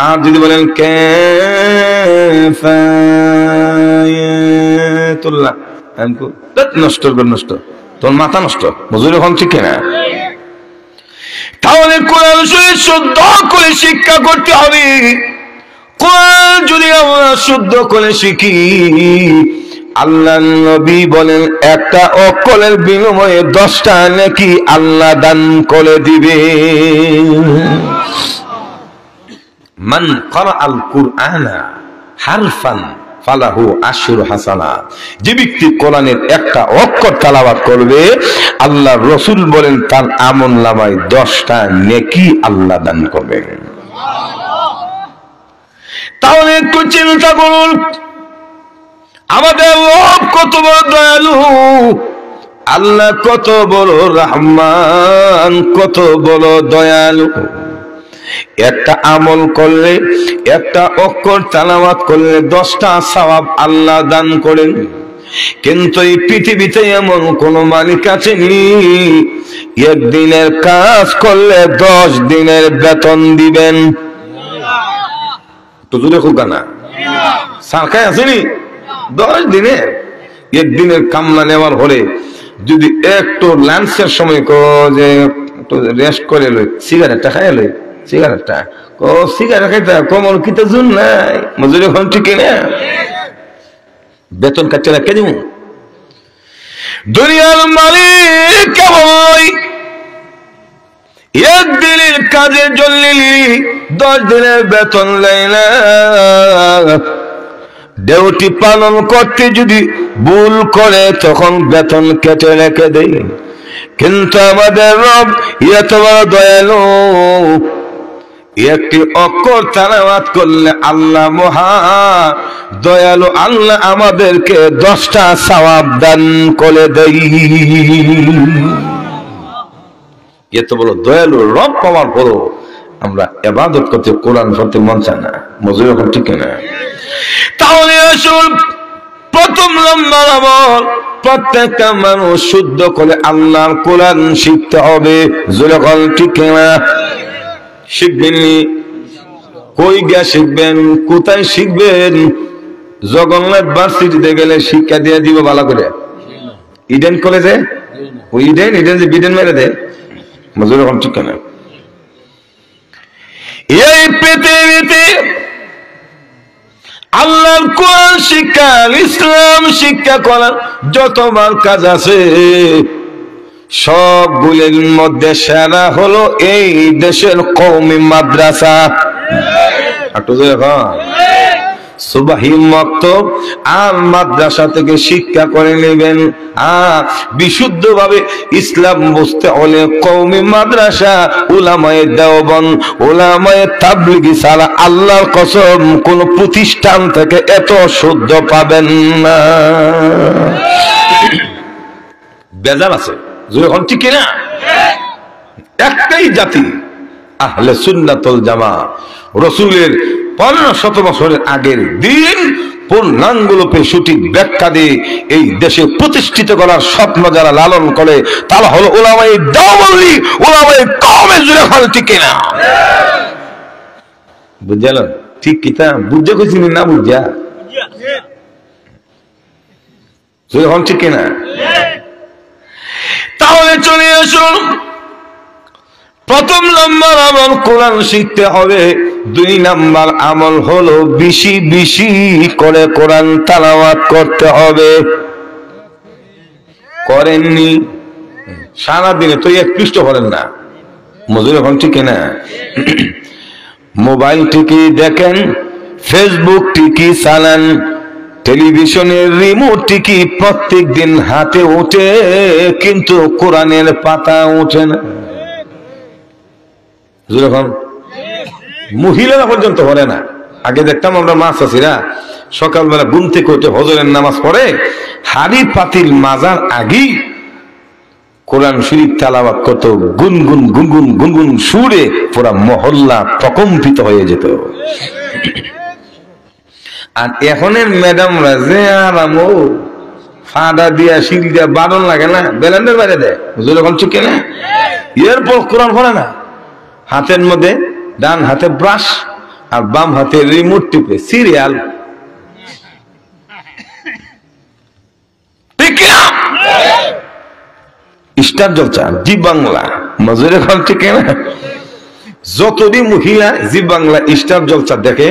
আর যদি বলেন কাফায়াতুল্লাহ, আমি কই নষ্ট করে নষ্ট, তোর মাথা নষ্ট, হুজুর এখন ঠিক কিনা? তাহলে কোরআন শরীফ শুদ্ধ করে শিক্ষা করতে হবে। কোরআন যদি আমরা শুদ্ধ করে শিখি, আল্লাহ নবী বলেন একটা অক্ষরের বিনিময়ে 10টা নেকি আল্লাহ দান করে দিবে। মান ক্বারাআল কুরআনা হারফান ফালাহু আশরু হাসানাত। যে ব্যক্তি কোরআনের একটা অক্ষর তেলাওয়াত করবে, আল্লাহ রাসূল বলেন তার আমলনামায় 10টা নেকি আল্লাহ দান করবেন। তাহলে একটু চিন্তা করুন, আমাদের রব কত বড় দয়ালু, আল্লাহ কত বড় রহমান, কত বড় দয়ালু। একটা আমল করলে, একটা অক্ষর তেলাওয়াত করলে 10টা সওয়াব আল্লাহ দান করেন। কিন্তু এই পৃথিবীতে এমন কোন মালিক আছেনি একদিনের কাজ করলে 10 দিনের বেতন দিবেন? তো জোরে হোক না, সরকার আসেনি 10 দিনে একদিনের কামলা নেওয়ার হলে যদি একটু লাঞ্চের সময় যে রেস্ট করে লই, সিগারেটটা খাই লই, সিগারেটটা সিগারেট খাইতে কমল কিতে জুন নাই, মজুরি এখন ঠিক না, বেতন কাটছে না কে দিব? দুনিয়ার মালিক কেবল একদিনের কাজের জন্য 10 দিনের বেতন নেয় না। ডিউটি পালন করতে যদি ভুল করে তখন বেতন কেটে রেখে দেয়। কিন্তু আমাদের রব এত বড় দয়ালু, একটি অক্ষর তেলাওয়াত করলে আল্লাহ মহা দয়ালু, আল্লাহ আমাদেরকে 10টা সওয়াব দান করে দেয়। এত বড় দয়ালু রব পাওয়ার পরও আমরা ইবাদত করতে, কোরআন পড়তে মন চায় না, মজুরি এখন ঠিক না। তাহলে আসল প্রথম নম্বর আমল, প্রত্যেকটা মানুষ শুদ্ধ করে আল্লাহর কোরআন শিখতে হবে। জোরে বল ঠিক না? শিখবেন কই গিয়া শিখবেন, কোথায় শিখবেন? জগন্নাথ ভার্সিটিতে গেলে শিক্ষা দিয়ে দিব ভালো করে। ইডেন কলেজে ওই ইডেন যে বিডেন মেরে দেয়, মজুরি এখন ঠিক না। এই পৃথিবীতে আল্লাহর কোরআন শিক্ষা, ইসলাম শিক্ষা করার যতবার কাজ আছে সবগুলির মধ্যে সেরা হলো এই দেশের কওমি মাদ্রাসা। সুবাহি মাকতব আর মাদ্রাসা থেকে শিক্ষা করে নেবেন। আর বিশুদ্ধভাবে ইসলাম বুঝতে হলে কওমি মাদ্রাসা, উলামায়ে দেওবন্দ, উলামায়ে তাবলিগি ছাড়া আল্লাহর কসম কোন প্রতিষ্ঠান থেকে এত শুদ্ধ পাবেন না। বেজার আছে যখন ঠিক না, একটাই জাতি আহলে সুন্নাত ওয়াল জামাত, রাসূলের 1500 বছরের আগের দিন পূর্ণাঙ্গরূপে সঠিক ব্যাখ্যা দিয়ে এই দেশে প্রতিষ্ঠিত করার স্বপ্ন যারা লালন করে তারা হলো উলামায়ে দেওবন্দ, উলামায়ে কওমে। জুড়ে হল ঠিক না? বুঝলেন ঠিক কিতা বুঝে কইছি না? বুঝা জুড়ে হল ঠিক না? তাহলে চলে আসুন, প্রথম নম্বর আমল কোরআন শিখতে হবে। 2 নম্বর আমল হলো বেশি বেশি করে কোরআন তেলাওয়াত করতে হবে। করেননি সারাদিনে তো 1 পৃষ্ঠ করেন না, মজুরি এখন ঠিক না? মোবাইল টিকি দেখেন, ফেসবুক টিকি চালান, টেলিভিশনের রিমোট টিকি প্রত্যেক দিন হাতে ওঠে, কিন্তু কোরআনের পাতা ওঠে না। যখন মহিলারা পর্যন্ত পড়ে না। আগে দেখতাম আমরা মা চাষিরা সকালবেলা ঘুম থেকে উঠে হজরের নামাজ পড়ে হাড়ি পাতিল মাজার আগেই কোরআন শরীফ তেলাওয়াত করত, গুনগুন গুনগুন গুনগুন সুরে পুরা মহল্লা প্রকম্পিত হয়ে যেত। আর এখনের ম্যাডামরা যে আরাম ফাডা দিয়া শিল দিয়া বারণ লাগে না, বেলান্ডের বাইরে দেয়, যখন ঠিক না? এরপর কোরআন পড়ে না, হাতের মধ্যে ডান হাতে ব্রাশ আর বাম হাতে রিমোট টিপে সিরিয়াল। স্টার জলসা, জি বাংলা, মজুরি এখন ঠিক না? যতদিন মহিলা জি বাংলা স্টার জলসা দেখে,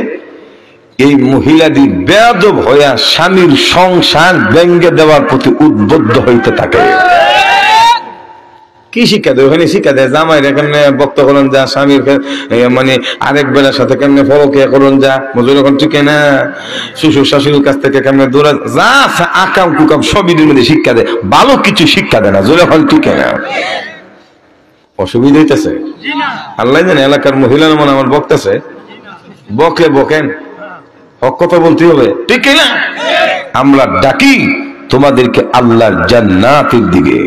এই মহিলাদি বেয়াদব হইয়া স্বামীর সংসার ভেঙ্গে দেওয়ার প্রতি উদ্বুদ্ধ হইতে থাকে। কি শিক্ষা দেয় ওখানে? শিক্ষা দেয় জামাই রে কেমনে বক্ত করুন যা, স্বামীর মানে আরেক বেলার সাথে কেমনে ফরকিয়া করুন যা, মজুর এখন ঠিক না? শ্বশুর শাশুড়ির কাছ থেকে কেমনে দূরে যা আকাম কুকাম সবই মধ্যে শিক্ষা দেয়, ভালো কিছু শিক্ষা দেয় না। জোরে হল ঠিক না? অসুবিধা হইতেছে আল্লাহ জানে। এলাকার মহিলা মনে আমার বকতেছে, বকলে বকেন, হক কথা বলতে হবে, ঠিক না? আমরা ডাকি তোমাদেরকে আল্লাহর জান্নাতের দিকে।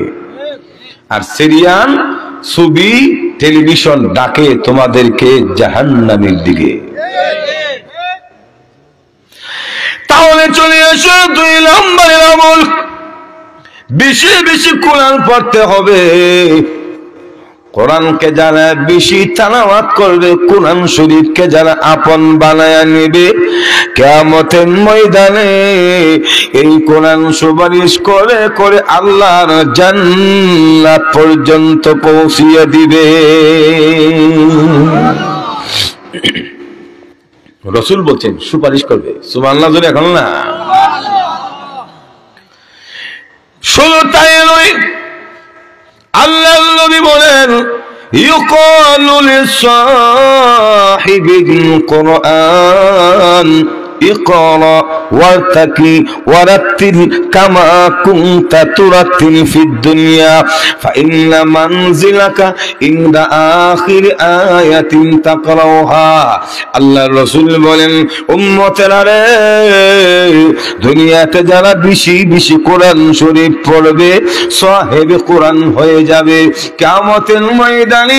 আর সিরিয়াল, ছবি, টেলিভিশন ডাকে তোমাদেরকে জাহান্নামের দিকে। তাহলে চলে আসো 2 নম্বরের আমল, বেশি বেশি কোরআন পড়তে হবে। কোরআনকে যারা বেশি তেলাওয়াত করবে, কোরআন শরীফকে যারা আপন বানায়া নেবে, কিয়ামতের ময়দানে এই কোরআন সুপারিশ করে করে আল্লাহর জান্নাত পর্যন্ত পৌঁছিয়ে দিবে। রাসূল বলছেন সুপারিশ করবে। সুবহানাল্লাহ জোরে এখন না। শুধু তাই নয়, আল্লাহর নবী বলেন ইউকালু লিসাহিবিল কুরআন ইকরা ওয়ারতাকি ওয়ারাত্তিল কামা কুনতা তুরাত্তিল ফিদ দুনিয়া ফাইন্না মানজিলাকা ইনদা আখির আয়াতিন তাকরাউহা। আল্লাহর রাসূল বলেন উম্মতেরা রে, দুনিয়াতে যারা বেশি বেশি কোরআন শরীফ পড়বে সাহেবে কোরআন হয়ে যাবে। কিয়ামতের ময়দানে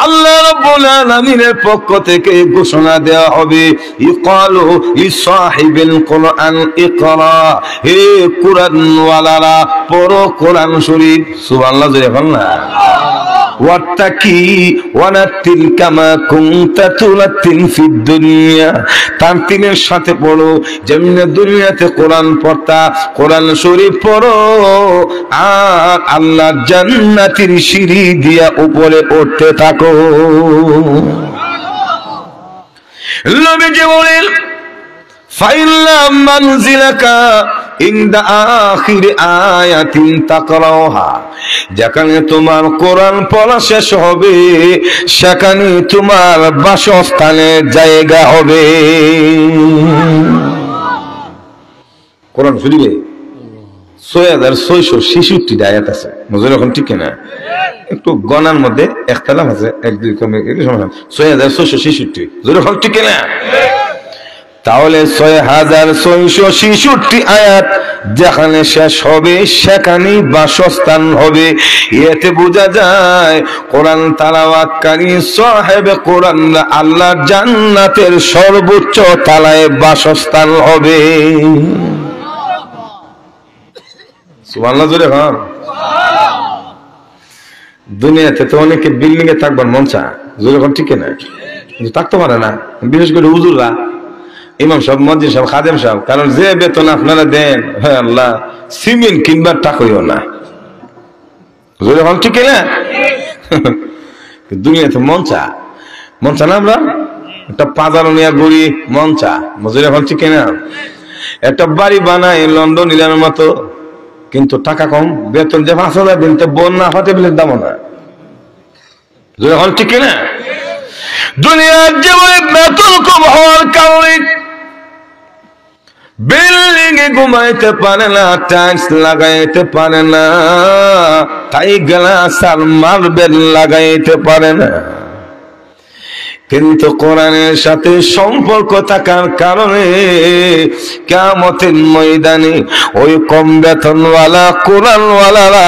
আল্লাহ রাব্বুল আলামিনের পক্ষ থেকে ঘোষণা দেওয়া হবে ইকালু লিসাহিবিল কুরআন ইকরা, হে কোরআন ওয়ালারা পড়ো কোরআন শরীফ। সুবহানাল্লাহ জোরে বল না। ওয়াত্তাকি ওয়ানাতিল কামা কুনতা তুলাতিল ফিদ দুনিয়া, তারতিলের সাথে পড়ো, যেমন দুনিয়াতে কোরআন পড়তা, কোরআন শরীফ পড়ো, আর আল্লাহর জান্নাতের সিঁড়ি দিয়া উপরে উঠতে থাকো। নবীজি বলেন ফাইল্লা মানজিলাকা ইনদা আখির আয়াতিন তাকরাউহা, যেখানে তোমার কোরআন পড়া শেষ হবে সেখানে তোমার বাসস্থানের জায়গা হবে। কোরআন শরীফে 6666 আয়াত আছে, বুঝলেন এখন ঠিক না? একটু গণার মধ্যে ইখতিলাফ আছে, 1-2 কমে 6666 যেরকম ঠিক না? তাহলে 6666 আয়াত যেখানে শেষ হবে সেখানেই বাসস্থান হবে। এতে বোঝা যায় কোরআন তেলাওয়াতকারী সাহেব কোরআন আল্লাহর জান্নাতের সর্বোচ্চ তলায় বাসস্থান হবে। সুবহানাল্লাহ জোরে হন। দুনিয়াতে তো অনেকে বিল্ডিং এ থাকবার মন চায়, জোরে হন ঠিক না? কিন্তু থাকতে পারে না, বিশেষ করে হুজুররা, ইমাম সাহেব, মসজিদ সাহেব, খাদেম সাহেব, কারণ যে বেতন আপনারা দেন, হ্যাঁ আল্লাহ, সিমেন্ট কিনবার টাকাও না, জোরে হন ঠিক না? দুনিয়াতে মন চা না, আমরা একটা পাজারো নিয়ে ঘুরি, মন চা, জোরে হন ঠিক না? একটা বাড়ি বানাই লন্ডন ইলানের মতো, কিন্তু টাকা কম, বেতন যে 5000 দিন, তো বন্যা হতে বিলের দাম না, জোরে হন ঠিক না? দুনিয়ার জীবনে বেতন কম হওয়ার কারণে বিল্ডিং এ ঘুমাইতে পারে না, টাইলস লাগাইতে পারে না, তাই গ্লাস আর মার্বেল লাগাইতে পারে না। কিন্তু কোরআনের সাথে সম্পর্ক থাকার কারণে কিয়ামতের ময়দানে ওই কম বেতনওয়ালা কোরআনওয়ালারা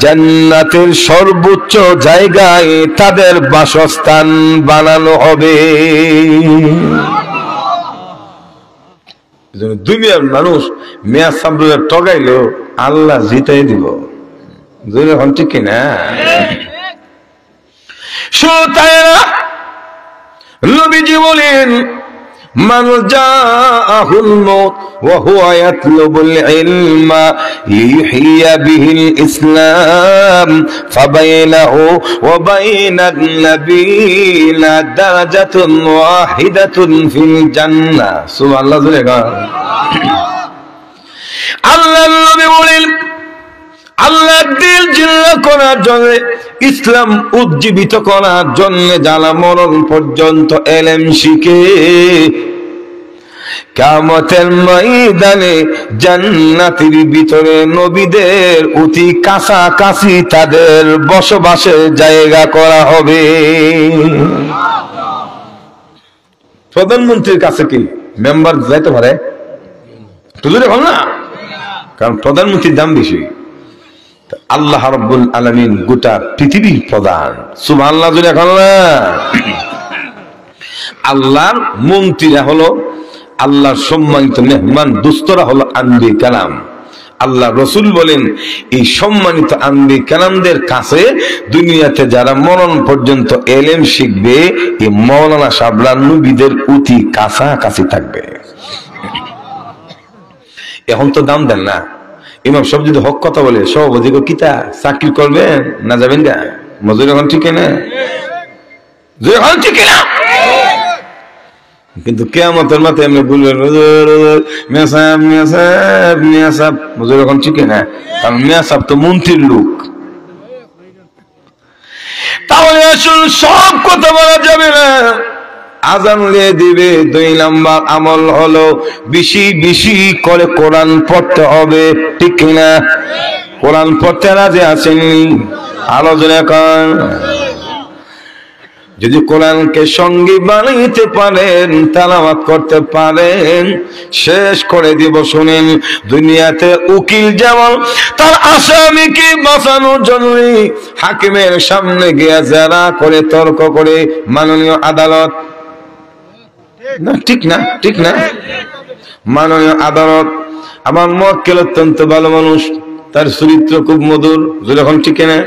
জান্নাতের সর্বোচ্চ জায়গায় তাদের বাসস্থান বানানো হবে। দুনিয়ার মানুষ মেয়া সাবরুল্লাহ ঠগাইলো, আল্লাহ জিতাই দিব, এখন ঠিক কিনা? শ্রোতায়েরা, নবীজি বলেন মানুষ জাআহুল মাউত ওয়া হুয়া ইয়াতলুবুল ইলমা লিইহইয়া বিহিল ইসলাম ফাবাইনাহু ওয়া বাইনান নাবিয়্যিনা দারাজাতুন ওয়াহিদাতুন ফিল জান্নাহ। সুবহানাল্লাহ জোরে গান। আল্লাহর নবী বলেন আল্লাহ দিল জিল্লা করার জন্য, ইসলাম উজ্জীবিত করার জন্য যারা মরণ পর্যন্ত এলেম শিখে, কিয়ামতের ময়দানে জান্নাতের ভিতরে নবীদের অতি কাছাকাছি তাদের বসবাসের জায়গা করা হবে। প্রধানমন্ত্রীর কাছে কি মেম্বার যাইতে পারে? তুই বল না, কারণ প্রধানমন্ত্রীর দাম বেশি। আল্লাহ রাব্বুল আলামিন গোটা পৃথিবীর প্রধান। সুবহানাল্লাহ জোরে এখন না। আল্লাহর মন্ত্রীরা হলো আল্লাহর সম্মানিত মেহমান দোস্তরা হলো আম্বিয়া কালাম। আল্লাহ রসুল বলেন এই সম্মানিত আম্বিয়া কালামদের কাছে দুনিয়াতে যারা মরণ পর্যন্ত এলেম শিখবে এই মাওলানা সাহেবরা নবীদের অতি কাছাকাছি থাকবে। এখন তো দাম দেন না, ইমাম সাহেব যদি হক কথা বলে সভাপতি কিতা চাকরি করবেন না যাবেন গা মজুর এখন ঠিক না, এখন ঠিক না। কিন্তু কিয়ামতের মাথায় এমনি বলবেন মজুর এখন ঠিক না, কারণ মিয়া সাহেব তো মন্ত্রীর লোক। তাহলে আসলে সব কথা বলা যাবে না। আজান দিয়ে দিবে, 2 নাম্বার আমল হলো বেশি বেশি করে কোরআন পড়তে হবে, ঠিক না? কোরআন পড়তে রাজি আছেননি? আলোচনা করেন। যদি কোরআনকে সঙ্গী বানাইতে পারেন, তেলাওয়াত করতে পারেন, শেষ করে দিব শুনেন। দুনিয়াতে উকিল যেমন তার আসামিকে বাঁচানোর জন্য হাকিমের সামনে গিয়ে জেরা করে তর্ক করে মাননীয় আদালত, না ঠিক না, ঠিক না, মাননীয় আদালত আমার মক্কেল অত্যন্ত ভালো মানুষ, তার চরিত্র খুব মধুর, যখন ঠিক না,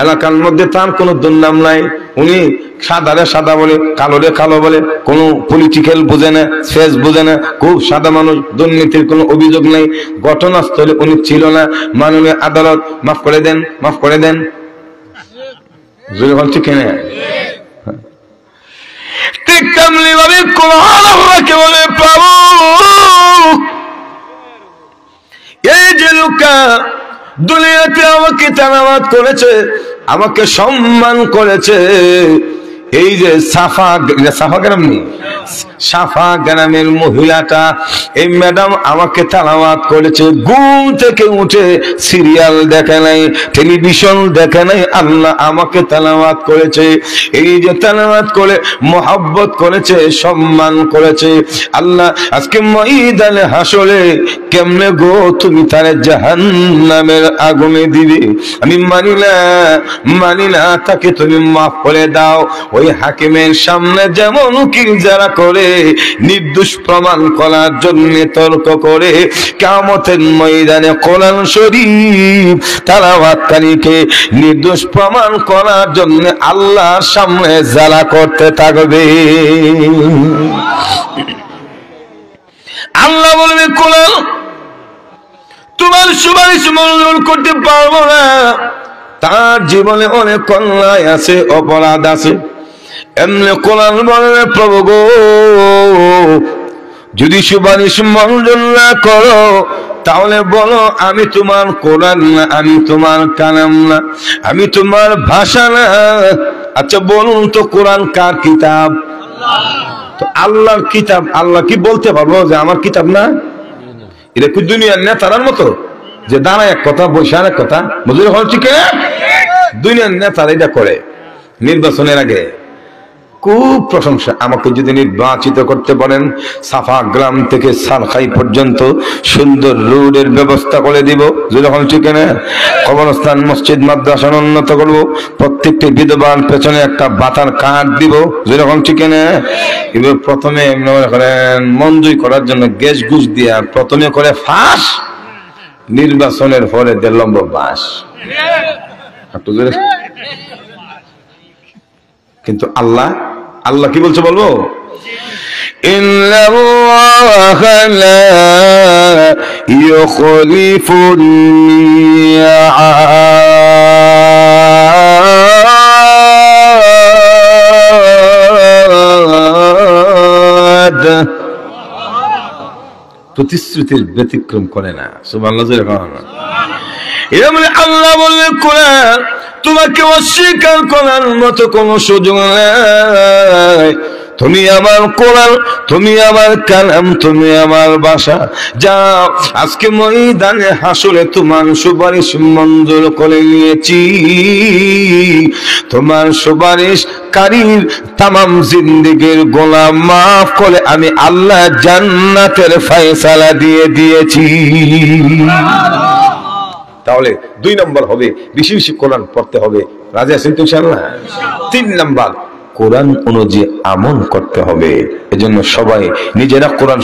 এলাকার মধ্যে তার কোনো দুর্নাম নাই, উনি সাদারে সাদা বলে কালোরে কালো বলে, কোনো পলিটিক্যাল বোঝে না, ফেস বোঝে না, খুব সাদা মানুষ, দুর্নীতির কোনো অভিযোগ নেই, ঘটনাস্থলে উনি ছিল না। মাননীয় আদালত মাফ করে দেন, মাফ করে দেন, যখন ঠিক না। ঠিক তেমনি ভাবে কোরআন আল্লাহকে বলে পাবো এই যে লোকা দুনিয়াতে আমাকে তেলাওয়াত করেছে, আমাকে সম্মান করেছে, এই যে সাফা গ্রামের মহিলাটা, এই ম্যাডাম আমাকে তেলাওয়াত করেছে, ঘুম থেকে উঠে সিরিয়াল দেখে নাই, টেলিভিশন দেখে নাই, আল্লাহ আমাকে তেলাওয়াত করেছে। এই যে তেলাওয়াত করে মহব্বত করেছে, সম্মান করেছে, আল্লাহ আজকে ময়দানে হাসরে কেমনে গো তুমি তারে জাহান্নামের আগুনে দিবে। আমি মানি না, তাকে তুমি মাফ করে দাও। ওই হাকিমের সামনে যেমন উকিল যারা করে নির্দোষ প্রমাণ করার জন্য তর্ক করে, কিয়ামতের ময়দানে কোরআন শরীফ তেলাওয়াতকারীকে নির্দোষ প্রমাণ করার জন্য আল্লাহর সামনে জ্বালা করতে থাকবে। আল্লাহ বলবে কোরআন তোমার সুপারিশ মঞ্জুর করতে পারবো না, তার জীবনে অনেক অন্যায় আছে, অপরাধ আছে। এমনি কোরআন বলবে প্রভু গো যদি সুপারিশ মঞ্জুর না করো তাহলে বলো আমি তোমার কোরআন না, আমি তোমার কালাম না, আমি তোমার ভাষা না। আচ্ছা বলুন তো কোরআন কার কিতাব? তো আল্লাহর কিতাব। আল্লাহ কি বলতে পারবো যে আমার কিতাব না? এটা কি দুনিয়ার নেতার মতো যে দাঁড়ায় এক কথা বসে আর এক কথা? বুঝলি হল ঠিক না? দুনিয়ার নেতারা এটা করে। নির্বাচনের আগে খুব প্রশংসা, আমাকে যদি নির্বাচিত করতে পারেন সাফা গ্রাম থেকে সারখাই পর্যন্ত সুন্দর রোডের ব্যবস্থা করে দিব, যখন ঠিক না, কবরস্থান মসজিদ মাদ্রাসা উন্নত করবো, প্রত্যেকটি বিধবার পেছনে একটা বাতার কাঠ দিব, যখন ঠিক না। এবার প্রথমে মনে করেন মঞ্জুরি করার জন্য গ্যাস ঘুষ দিয়া প্রথমে করে ফাঁস, নির্বাচনের পরে 1.5 লম্বা বাস। কিন্তু আল্লাহ কি বলছে বলবো? ইন্নাল্লাহা লা ইউখলিফুল মিআদ, প্রতিশ্রুতির ব্যতিক্রম করে না। সুবহানাল্লাহ। আল্লাহ বললেন কোরআন তোমাকে অস্বীকার করার মতো কোন সুযোগ নাই। তুমি আমার কোরআন, তুমি আমার কালাম, তুমি আমার ভাষা। যাও আজকে ময়দানে হাসরে তোমার সুপারিশ মঞ্জুর করে নিয়েছি। তোমার সুপারিশকারীর তামাম জিন্দেগীর গুনাহ মাফ করে আমি আল্লাহ জান্নাতের ফয়সালা দিয়ে দিয়েছি। তাহলে 2 নম্বর হবে বেশি বেশি কোরআন পড়তে হবে। রাজি আছেন তো ইনশাআল্লাহ? 3 নম্বর কোরআন অনুযায়ী আমল করতে হবে। এজন্য সবাই নিজেরা কোরআন